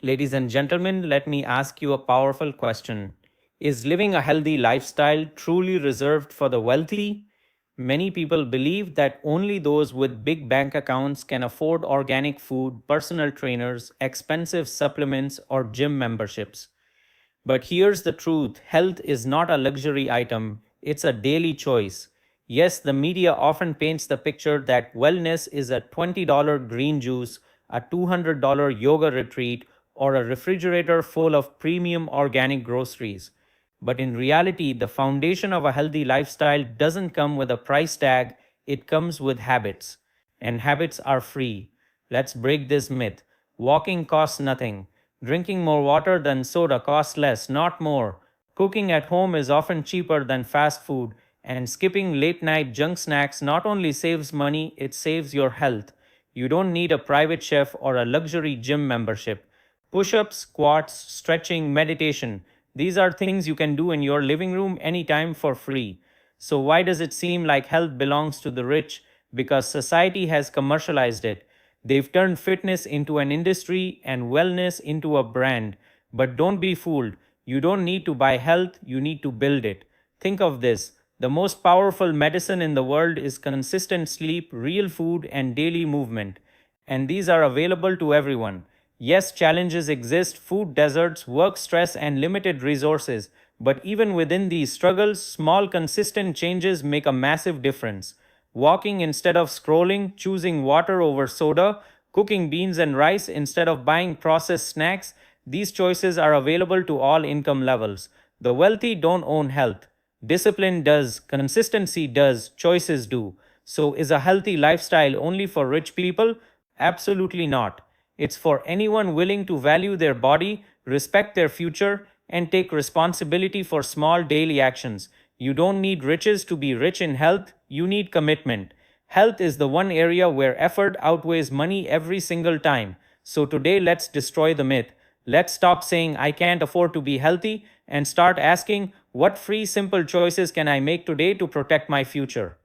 Ladies and gentlemen, let me ask you a powerful question. Is living a healthy lifestyle truly reserved for the wealthy? Many people believe that only those with big bank accounts can afford organic food, personal trainers, expensive supplements, or gym memberships. But here's the truth: health is not a luxury item, it's a daily choice. Yes, the media often paints the picture that wellness is a $20 green juice, a $200 yoga retreat, or a refrigerator full of premium organic groceries. But in reality, the foundation of a healthy lifestyle doesn't come with a price tag, it comes with habits. And habits are free. Let's break this myth. Walking costs nothing. Drinking more water than soda costs less, not more. Cooking at home is often cheaper than fast food. And skipping late night junk snacks not only saves money, it saves your health. You don't need a private chef or a luxury gym membership. Push ups, squats, stretching, meditation. These are things you can do in your living room anytime for free. So, why does it seem like health belongs to the rich? Because society has commercialized it. They've turned fitness into an industry and wellness into a brand. But don't be fooled. You don't need to buy health, you need to build it. Think of this: the most powerful medicine in the world is consistent sleep, real food, and daily movement. And these are available to everyone. Yes, challenges exist: food deserts, work stress, and limited resources. But even within these struggles, small, consistent changes make a massive difference. Walking instead of scrolling, choosing water over soda, cooking beans and rice instead of buying processed snacks, these choices are available to all income levels. The wealthy don't own health. Discipline does, consistency does, choices do. So, is a healthy lifestyle only for rich people? Absolutely not. It's for anyone willing to value their body, respect their future, and take responsibility for small daily actions. You don't need riches to be rich in health, you need commitment. Health is the one area where effort outweighs money every single time. So today, let's destroy the myth. Let's stop saying I can't afford to be healthy and start asking, what free, simple choices can I make today to protect my future?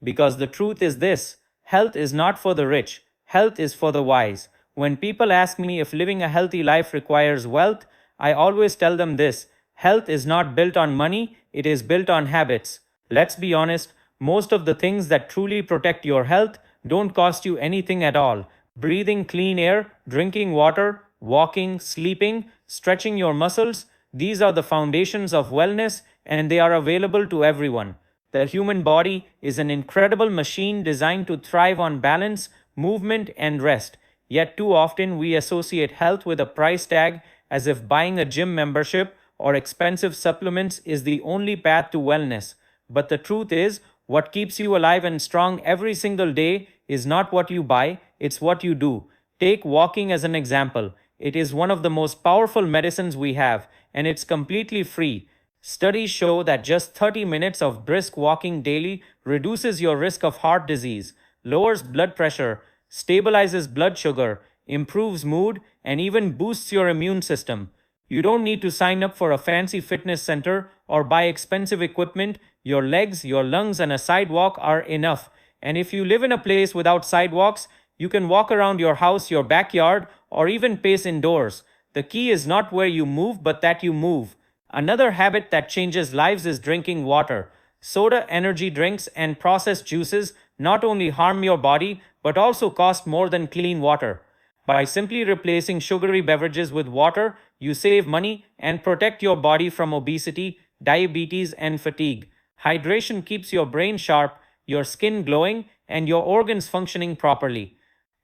Because the truth is this: health is not for the rich, health is for the wise. When people ask me if living a healthy life requires wealth, I always tell them this: health is not built on money, it is built on habits. Let's be honest, most of the things that truly protect your health don't cost you anything at all. Breathing clean air, drinking water, walking, sleeping, stretching your muscles, these are the foundations of wellness and they are available to everyone. The human body is an incredible machine designed to thrive on balance, movement, and rest. Yet, too often, we associate health with a price tag, as if buying a gym membership or expensive supplements is the only path to wellness. But the truth is, what keeps you alive and strong every single day is not what you buy, it's what you do. Take walking as an example. It is one of the most powerful medicines we have, and it's completely free. Studies show that just 30 minutes of brisk walking daily reduces your risk of heart disease, lowers blood pressure, stabilizes blood sugar, improves mood, and even boosts your immune system. You don't need to sign up for a fancy fitness center or buy expensive equipment. Your legs, your lungs, and a sidewalk are enough. And if you live in a place without sidewalks, you can walk around your house, your backyard, or even pace indoors. The key is not where you move, but that you move. Another habit that changes lives is drinking water. Soda, energy drinks, and processed juices not only harm your body but also cost more than clean water. By simply replacing sugary beverages with water, you save money and protect your body from obesity, diabetes, and fatigue. Hydration keeps your brain sharp, your skin glowing, and your organs functioning properly.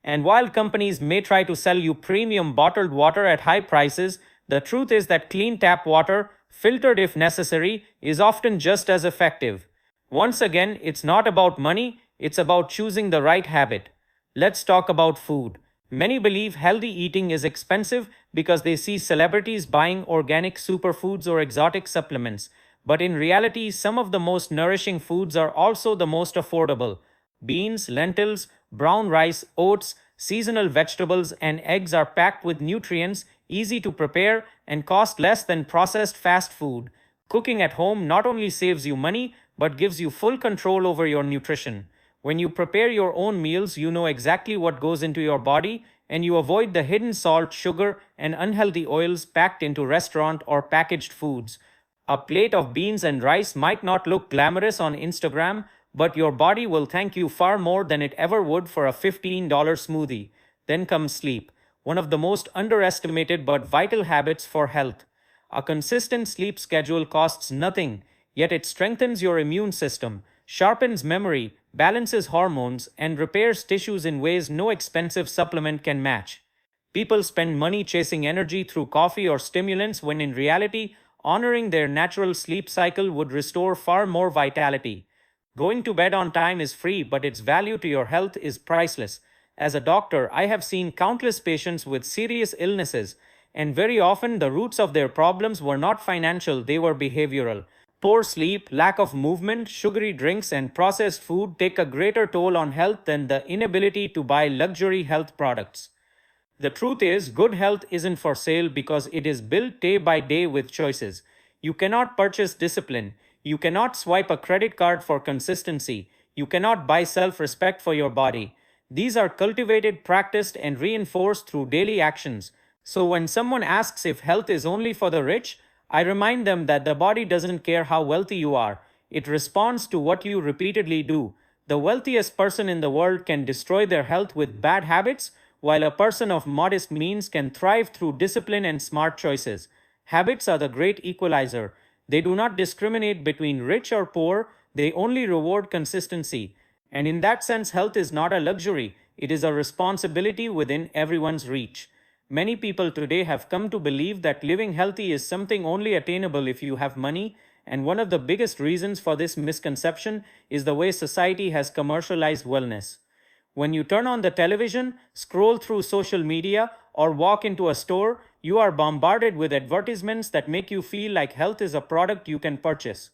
And while companies may try to sell you premium bottled water at high prices, the truth is that clean tap water, filtered if necessary, is often just as effective. Once again, it's not about money, it's about choosing the right habit. Let's talk about food. Many believe healthy eating is expensive because they see celebrities buying organic superfoods or exotic supplements. But in reality, some of the most nourishing foods are also the most affordable. Beans, lentils, brown rice, oats, seasonal vegetables, and eggs are packed with nutrients, easy to prepare, and cost less than processed fast food. Cooking at home not only saves you money, but gives you full control over your nutrition. When you prepare your own meals, you know exactly what goes into your body, and you avoid the hidden salt, sugar, and unhealthy oils packed into restaurant or packaged foods. A plate of beans and rice might not look glamorous on Instagram, but your body will thank you far more than it ever would for a $15 smoothie. Then comes sleep, one of the most underestimated but vital habits for health. A consistent sleep schedule costs nothing, yet it strengthens your immune system, sharpens memory, balances hormones, and repairs tissues in ways no expensive supplement can match. People spend money chasing energy through coffee or stimulants when in reality, honoring their natural sleep cycle would restore far more vitality. Going to bed on time is free, but its value to your health is priceless. As a doctor, I have seen countless patients with serious illnesses, and very often the roots of their problems were not financial, they were behavioral. Poor sleep, lack of movement, sugary drinks, and processed food take a greater toll on health than the inability to buy luxury health products. The truth is, good health isn't for sale because it is built day by day with choices. You cannot purchase discipline. You cannot swipe a credit card for consistency. You cannot buy self respect for your body. These are cultivated, practiced, and reinforced through daily actions. So, when someone asks if health is only for the rich, I remind them that the body doesn't care how wealthy you are. It responds to what you repeatedly do. The wealthiest person in the world can destroy their health with bad habits, while a person of modest means can thrive through discipline and smart choices. Habits are the great equalizer. They do not discriminate between rich or poor, they only reward consistency. And in that sense, health is not a luxury, it is a responsibility within everyone's reach. Many people today have come to believe that living healthy is something only attainable if you have money, and one of the biggest reasons for this misconception is the way society has commercialized wellness. When you turn on the television, scroll through social media, or walk into a store, you are bombarded with advertisements that make you feel like health is a product you can purchase.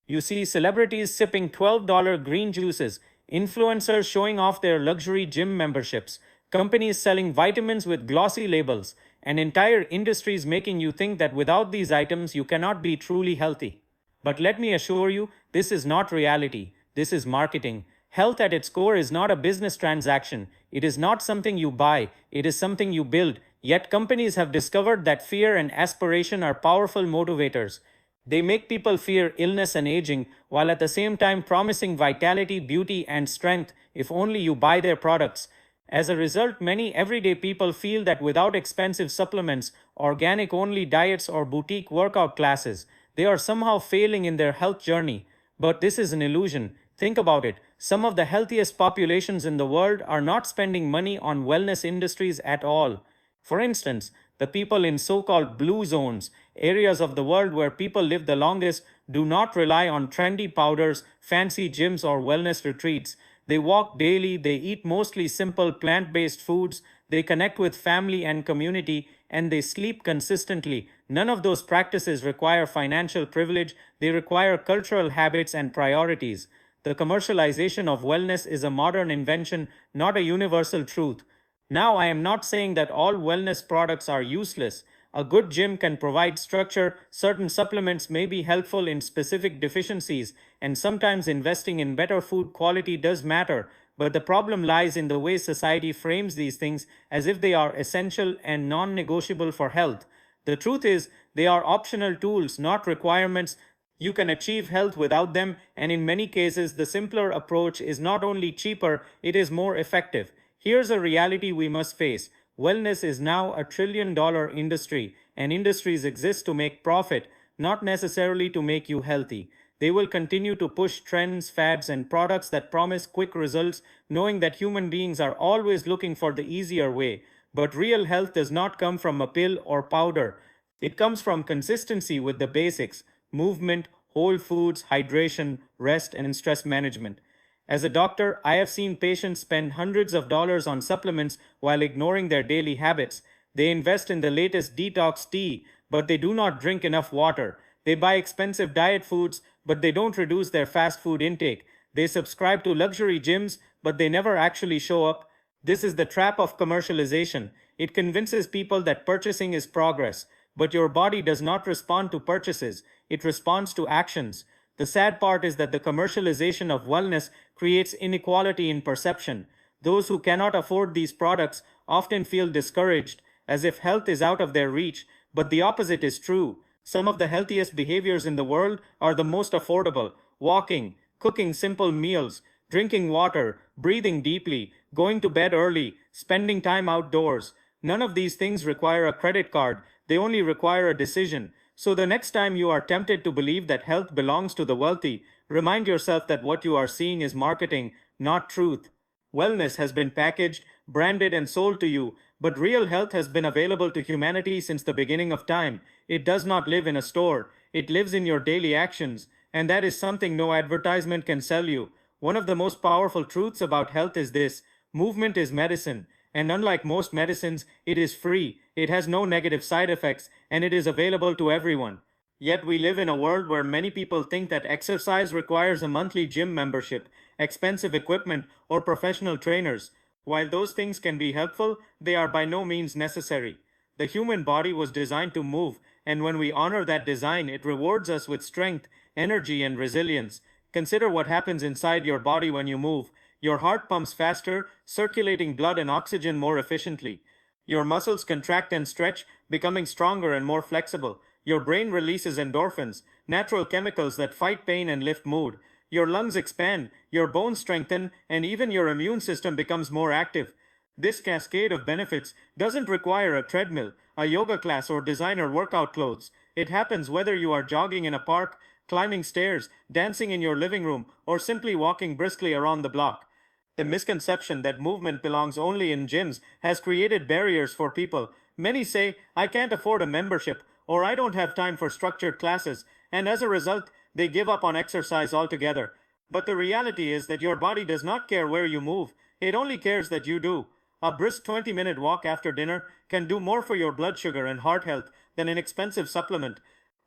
You see celebrities sipping $12 green juices, influencers showing off their luxury gym memberships, companies selling vitamins with glossy labels, and entire industries making you think that without these items you cannot be truly healthy. But let me assure you, this is not reality. This is marketing. Health at its core is not a business transaction. It is not something you buy. It is something you build. Yet companies have discovered that fear and aspiration are powerful motivators. They make people fear illness and aging, while at the same time promising vitality, beauty, and strength if only you buy their products. As a result, many everyday people feel that without expensive supplements, organic only diets, or boutique workout classes, they are somehow failing in their health journey. But this is an illusion. Think about it. Some of the healthiest populations in the world are not spending money on wellness industries at all. For instance, the people in so called blue zones, areas of the world where people live the longest, do not rely on trendy powders, fancy gyms, or wellness retreats. They walk daily, they eat mostly simple plant based foods, they connect with family and community, and they sleep consistently. None of those practices require financial privilege, they require cultural habits and priorities. The commercialization of wellness is a modern invention, not a universal truth. Now, I am not saying that all wellness products are useless. A good gym can provide structure, certain supplements may be helpful in specific deficiencies, and sometimes investing in better food quality does matter. But the problem lies in the way society frames these things as if they are essential and non negotiable for health. The truth is, they are optional tools, not requirements. You can achieve health without them, and in many cases, the simpler approach is not only cheaper, it is more effective. Here's a reality we must face. Wellness is now a $1 trillion industry, and industries exist to make profit, not necessarily to make you healthy. They will continue to push trends, fads, and products that promise quick results, knowing that human beings are always looking for the easier way. But real health does not come from a pill or powder. It comes from consistency with the basics: movement, whole foods, hydration, rest, and stress management. As a doctor, I have seen patients spend hundreds of dollars on supplements while ignoring their daily habits. They invest in the latest detox tea, but they do not drink enough water. They buy expensive diet foods, but they don't reduce their fast food intake. They subscribe to luxury gyms, but they never actually show up. This is the trap of commercialization. It convinces people that purchasing is progress, but your body does not respond to purchases, it responds to actions. The sad part is that the commercialization of wellness creates inequality in perception. Those who cannot afford these products often feel discouraged, as if health is out of their reach, but the opposite is true. Some of the healthiest behaviors in the world are the most affordable: walking, cooking simple meals, drinking water, breathing deeply, going to bed early, spending time outdoors. None of these things require a credit card, they only require a decision. So the next time you are tempted to believe that health belongs to the wealthy, remind yourself that what you are seeing is marketing, not truth. Wellness has been packaged, branded, and sold to you, but real health has been available to humanity since the beginning of time. It does not live in a store, it lives in your daily actions, and that is something no advertisement can sell you. One of the most powerful truths about health is this: movement is medicine, and unlike most medicines, it is free, it has no negative side effects, and it is available to everyone. Yet we live in a world where many people think that exercise requires a monthly gym membership, expensive equipment, or professional trainers. While those things can be helpful, they are by no means necessary. The human body was designed to move, and when we honor that design, it rewards us with strength, energy, and resilience. Consider what happens inside your body when you move. Your heart pumps faster, circulating blood and oxygen more efficiently. Your muscles contract and stretch, becoming stronger and more flexible. Your brain releases endorphins, natural chemicals that fight pain and lift mood. Your lungs expand, your bones strengthen, and even your immune system becomes more active. This cascade of benefits doesn't require a treadmill, a yoga class, or designer workout clothes. It happens whether you are jogging in a park, climbing stairs, dancing in your living room, or simply walking briskly around the block. The misconception that movement belongs only in gyms has created barriers for people. Many say, "I can't afford a membership," or "I don't have time for structured classes," and as a result, they give up on exercise altogether. But the reality is that your body does not care where you move, it only cares that you do. A brisk 20-minute walk after dinner can do more for your blood sugar and heart health than an expensive supplement.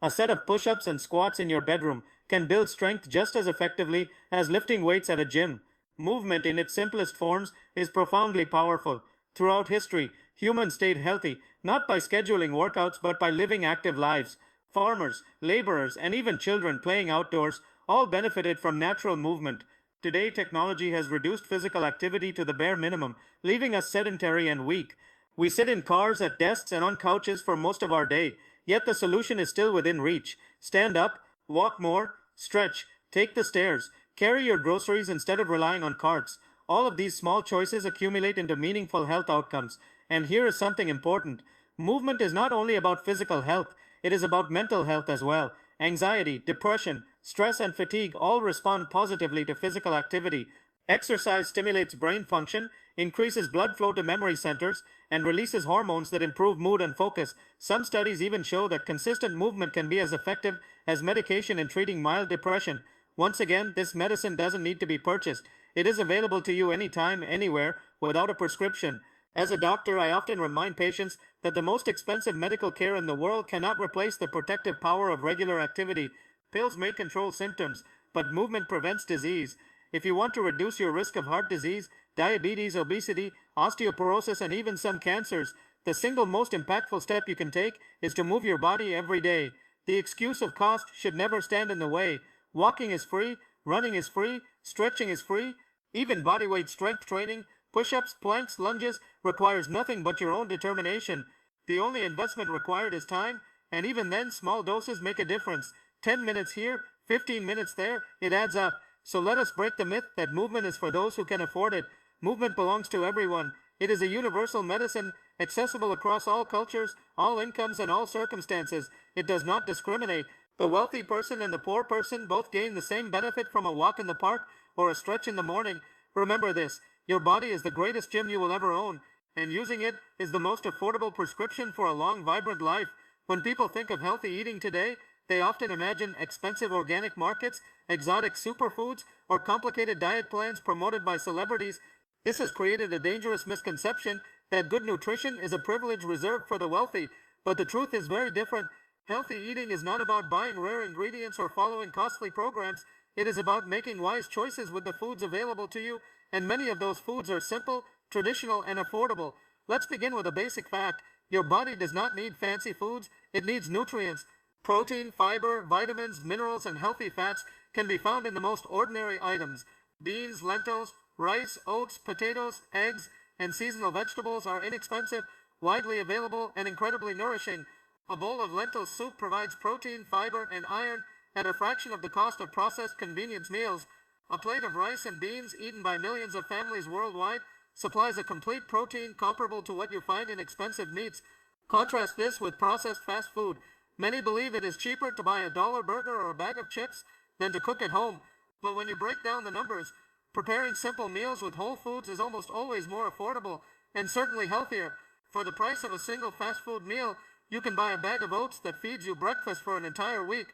A set of push ups and squats in your bedroom can build strength just as effectively as lifting weights at a gym. Movement in its simplest forms is profoundly powerful. Throughout history, humans stayed healthy not by scheduling workouts but by living active lives. Farmers, laborers, and even children playing outdoors all benefited from natural movement. Today, technology has reduced physical activity to the bare minimum, leaving us sedentary and weak. We sit in cars, at desks, and on couches for most of our day, yet the solution is still within reach. Stand up, walk more, stretch, take the stairs, carry your groceries instead of relying on carts. All of these small choices accumulate into meaningful health outcomes. And here is something important: movement is not only about physical health, it is about mental health as well. Anxiety, depression, stress, and fatigue all respond positively to physical activity. Exercise stimulates brain function, increases blood flow to memory centers, and releases hormones that improve mood and focus. Some studies even show that consistent movement can be as effective as medication in treating mild depression. Once again, this medicine doesn't need to be purchased. It is available to you anytime, anywhere, without a prescription. As a doctor, I often remind patients that the most expensive medical care in the world cannot replace the protective power of regular activity. Pills may control symptoms, but movement prevents disease. If you want to reduce your risk of heart disease, diabetes, obesity, osteoporosis, and even some cancers, the single most impactful step you can take is to move your body every day. The excuse of cost should never stand in the way. Walking is free, running is free, stretching is free. Even bodyweight strength training, push-ups, planks, lunges requires nothing but your own determination. The only investment required is time, and even then small doses make a difference. 10 minutes here, 15 minutes there, it adds up. So let us break the myth that movement is for those who can afford it. Movement belongs to everyone. It is a universal medicine, accessible across all cultures, all incomes, and all circumstances. It does not discriminate. The wealthy person and the poor person both gain the same benefit from a walk in the park or a stretch in the morning. Remember this: your body is the greatest gym you will ever own, and using it is the most affordable prescription for a long, vibrant life. When people think of healthy eating today, they often imagine expensive organic markets, exotic superfoods, or complicated diet plans promoted by celebrities. This has created a dangerous misconception that good nutrition is a privilege reserved for the wealthy, but the truth is very different. Healthy eating is not about buying rare ingredients or following costly programs. It is about making wise choices with the foods available to you, and many of those foods are simple, traditional, and affordable. Let's begin with a basic fact: your body does not need fancy foods, it needs nutrients. Protein, fiber, vitamins, minerals, and healthy fats can be found in the most ordinary items: beans, lentils, Rice, oats, potatoes, eggs, and seasonal vegetables are inexpensive, widely available, and incredibly nourishing. A bowl of lentil soup provides protein, fiber, and iron at a fraction of the cost of processed convenience meals. A plate of rice and beans eaten by millions of families worldwide supplies a complete protein comparable to what you find in expensive meats. Contrast this with processed fast food. Many believe it is cheaper to buy a dollar burger or a bag of chips than to cook at home. But when you break down the numbers, preparing simple meals with whole foods is almost always more affordable and certainly healthier. For the price of a single fast food meal, you can buy a bag of oats that feeds you breakfast for an entire week.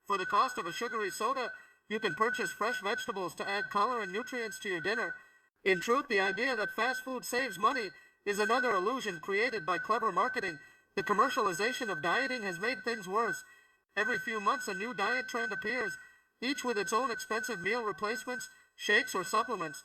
For the cost of a sugary soda, you can purchase fresh vegetables to add color and nutrients to your dinner. In truth, the idea that fast food saves money is another illusion created by clever marketing. The commercialization of dieting has made things worse. Every few months a new diet trend appears, each with its own expensive meal replacements, shakes, or supplements.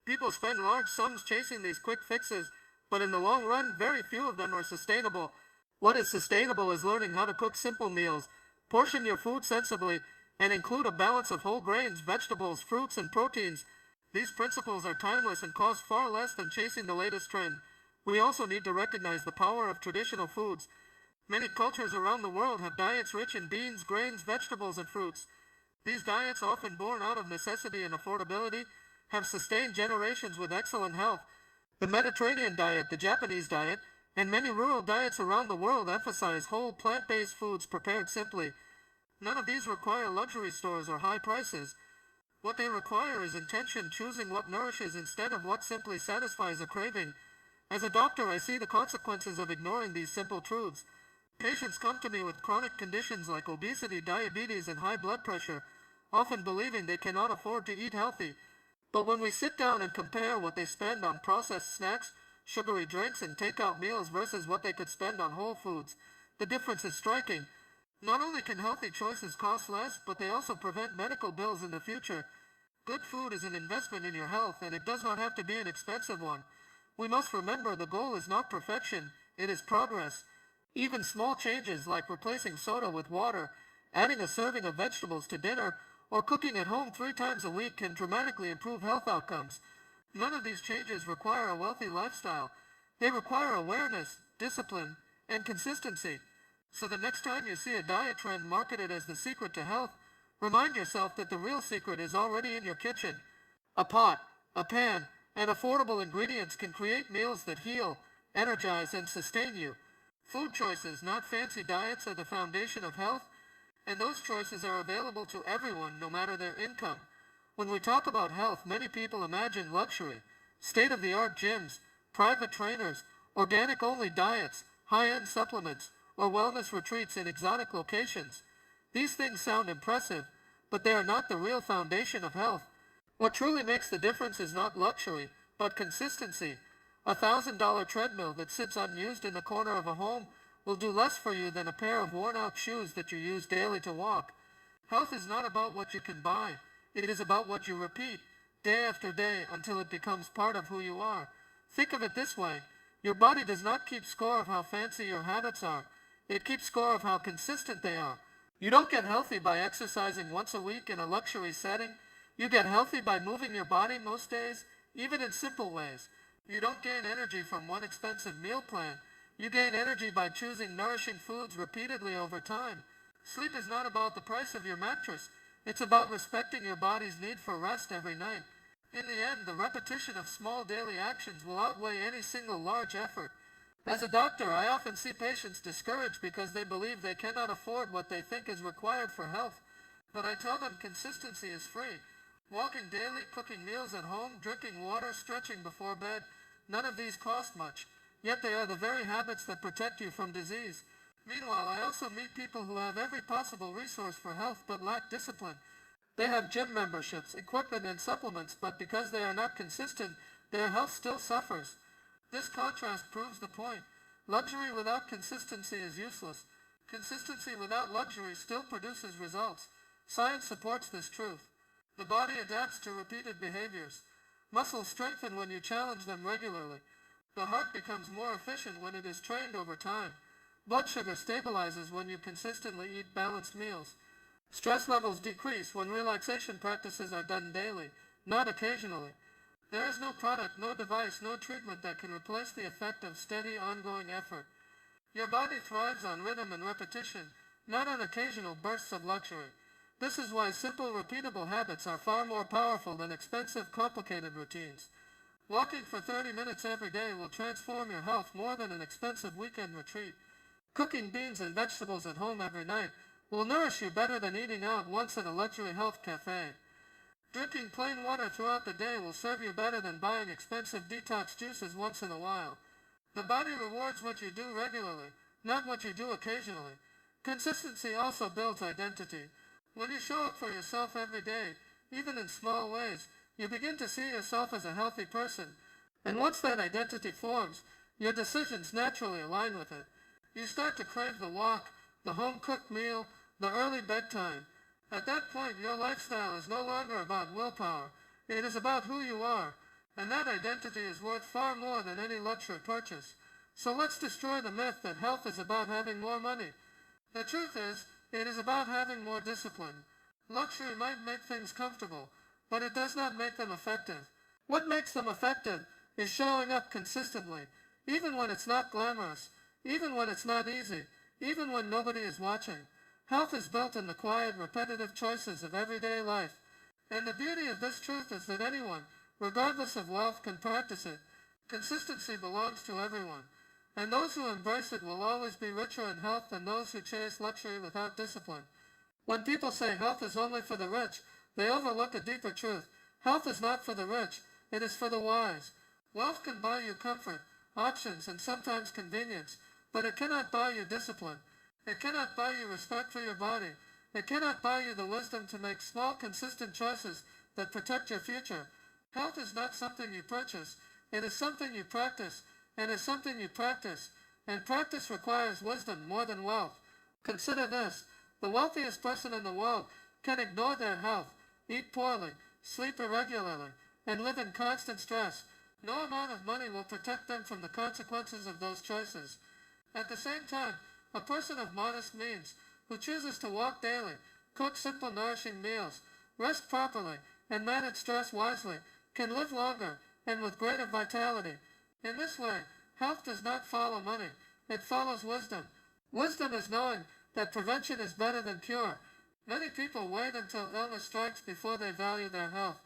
People spend large sums chasing these quick fixes, but in the long run, very few of them are sustainable. What is sustainable is learning how to cook simple meals, portion your food sensibly, and include a balance of whole grains, vegetables, fruits, and proteins. These principles are timeless and cost far less than chasing the latest trend. We also need to recognize the power of traditional foods. Many cultures around the world have diets rich in beans, grains, vegetables, and fruits. These diets, often born out of necessity and affordability, have sustained generations with excellent health. The Mediterranean diet, the Japanese diet, and many rural diets around the world emphasize whole plant-based foods prepared simply. None of these require luxury stores or high prices. What they require is intention, choosing what nourishes instead of what simply satisfies a craving. As a doctor, I see the consequences of ignoring these simple truths. Patients come to me with chronic conditions like obesity, diabetes, and high blood pressure, often believing they cannot afford to eat healthy. But when we sit down and compare what they spend on processed snacks, sugary drinks, and takeout meals versus what they could spend on whole foods, the difference is striking. Not only can healthy choices cost less, but they also prevent medical bills in the future. Good food is an investment in your health, and it does not have to be an expensive one. We must remember the goal is not perfection, it is progress. Even small changes like replacing soda with water, adding a serving of vegetables to dinner, or cooking at home 3 times a week can dramatically improve health outcomes. None of these changes require a wealthy lifestyle. They require awareness, discipline, and consistency. So the next time you see a diet trend marketed as the secret to health, remind yourself that the real secret is already in your kitchen. A pot, a pan, and affordable ingredients can create meals that heal, energize, and sustain you. Food choices, not fancy diets, are the foundation of health, and those choices are available to everyone, no matter their income. When we talk about health, many people imagine luxury, state-of-the-art gyms, private trainers, organic-only diets, high-end supplements, or wellness retreats in exotic locations. These things sound impressive, but they are not the real foundation of health. What truly makes the difference is not luxury, but consistency. $1,000 treadmill that sits unused in the corner of a home will do less for you than a pair of worn-out shoes that you use daily to walk. Health is not about what you can buy. It is about what you repeat, day after day, until it becomes part of who you are. Think of it this way. Your body does not keep score of how fancy your habits are. It keeps score of how consistent they are. You don't get healthy by exercising once a week in a luxury setting. You get healthy by moving your body most days, even in simple ways. You don't gain energy from one expensive meal plan. You gain energy by choosing nourishing foods repeatedly over time. Sleep is not about the price of your mattress. It's about respecting your body's need for rest every night. In the end, the repetition of small daily actions will outweigh any single large effort. As a doctor, I often see patients discouraged because they believe they cannot afford what they think is required for health. But I tell them consistency is free. Walking daily, cooking meals at home, drinking water, stretching before bed, none of these cost much. Yet they are the very habits that protect you from disease. Meanwhile, I also meet people who have every possible resource for health but lack discipline. They have gym memberships, equipment, and supplements, but because they are not consistent, their health still suffers. This contrast proves the point. Luxury without consistency is useless. Consistency without luxury still produces results. Science supports this truth. The body adapts to repeated behaviors. Muscles strengthen when you challenge them regularly. The heart becomes more efficient when it is trained over time. Blood sugar stabilizes when you consistently eat balanced meals. Stress levels decrease when relaxation practices are done daily, not occasionally. There is no product, no device, no treatment that can replace the effect of steady, ongoing effort. Your body thrives on rhythm and repetition, not on occasional bursts of luxury. This is why simple, repeatable habits are far more powerful than expensive, complicated routines. Walking for 30 minutes every day will transform your health more than an expensive weekend retreat. Cooking beans and vegetables at home every night will nourish you better than eating out once at a luxury health cafe. Drinking plain water throughout the day will serve you better than buying expensive detox juices once in a while. The body rewards what you do regularly, not what you do occasionally. Consistency also builds identity. When you show up for yourself every day, even in small ways, you begin to see yourself as a healthy person. And once that identity forms, your decisions naturally align with it. You start to crave the walk, the home-cooked meal, the early bedtime. At that point, your lifestyle is no longer about willpower. It is about who you are. And that identity is worth far more than any luxury purchase. So let's destroy the myth that health is about having more money. The truth is, it is about having more discipline. Luxury might make things comfortable, but it does not make them effective. What makes them effective is showing up consistently, even when it's not glamorous, even when it's not easy, even when nobody is watching. Health is built in the quiet, repetitive choices of everyday life. And the beauty of this truth is that anyone, regardless of wealth, can practice it. Consistency belongs to everyone. And those who embrace it will always be richer in health than those who chase luxury without discipline. When people say health is only for the rich, they overlook a deeper truth. Health is not for the rich, it is for the wise. Wealth can buy you comfort, options, and sometimes convenience, but it cannot buy you discipline. It cannot buy you respect for your body. It cannot buy you the wisdom to make small, consistent choices that protect your future. Health is not something you purchase. It is something you practice, and is something you practice. And practice requires wisdom more than wealth. Consider this. The wealthiest person in the world can ignore their health, eat poorly, sleep irregularly, and live in constant stress. No amount of money will protect them from the consequences of those choices. At the same time, a person of modest means, who chooses to walk daily, cook simple nourishing meals, rest properly, and manage stress wisely, can live longer and with greater vitality. In this way, health does not follow money, it follows wisdom. Wisdom is knowing that prevention is better than cure. Many people wait until illness strikes before they value their health.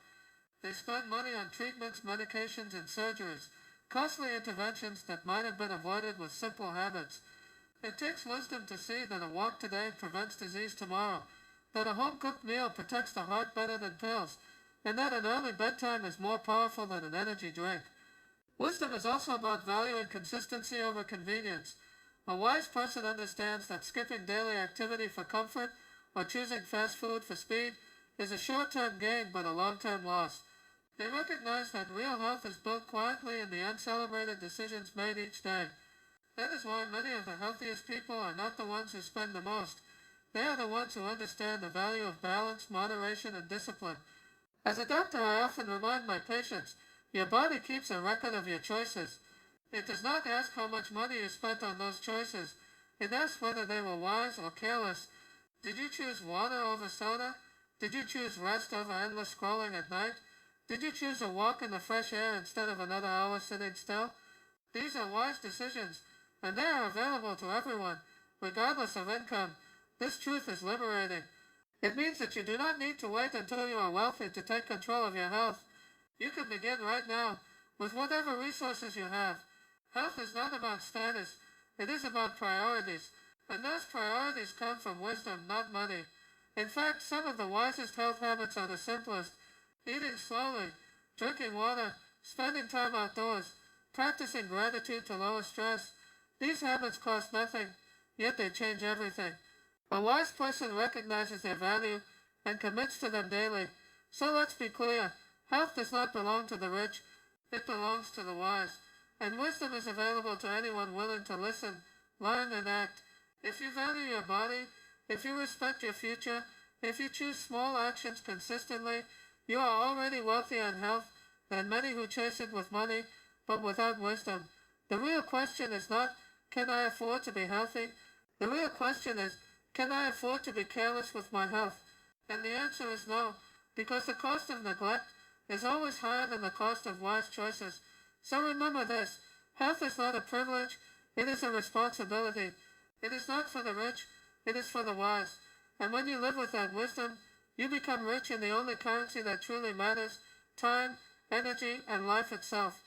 They spend money on treatments, medications, and surgeries, costly interventions that might have been avoided with simple habits. It takes wisdom to see that a walk today prevents disease tomorrow, that a home-cooked meal protects the heart better than pills, and that an early bedtime is more powerful than an energy drink. Wisdom is also about valuing consistency over convenience. A wise person understands that skipping daily activity for comfort or choosing fast food for speed is a short-term gain but a long-term loss. They recognize that real health is built quietly in the uncelebrated decisions made each day. That is why many of the healthiest people are not the ones who spend the most. They are the ones who understand the value of balance, moderation, and discipline. As a doctor, I often remind my patients, your body keeps a record of your choices. It does not ask how much money you spent on those choices. It asks whether they were wise or careless. Did you choose water over soda? Did you choose rest over endless scrolling at night? Did you choose a walk in the fresh air instead of another hour sitting still? These are wise decisions, and they are available to everyone, regardless of income. This truth is liberating. It means that you do not need to wait until you are wealthy to take control of your health. You can begin right now, with whatever resources you have. Health is not about status, it is about priorities, and those priorities come from wisdom, not money. In fact, some of the wisest health habits are the simplest. Eating slowly, drinking water, spending time outdoors, practicing gratitude to lower stress. These habits cost nothing, yet they change everything. A wise person recognizes their value and commits to them daily. So let's be clear, health does not belong to the rich, it belongs to the wise. And wisdom is available to anyone willing to listen, learn, and act. If you value your body, if you respect your future, if you choose small actions consistently, you are already wealthier in health than many who chase it with money, but without wisdom. The real question is not, can I afford to be healthy? The real question is, can I afford to be careless with my health? And the answer is no, because the cost of neglect is always higher than the cost of wise choices. So remember this: health is not a privilege, it is a responsibility. It is not for the rich, it is for the wise. And when you live with that wisdom, you become rich in the only currency that truly matters: time, energy, and life itself.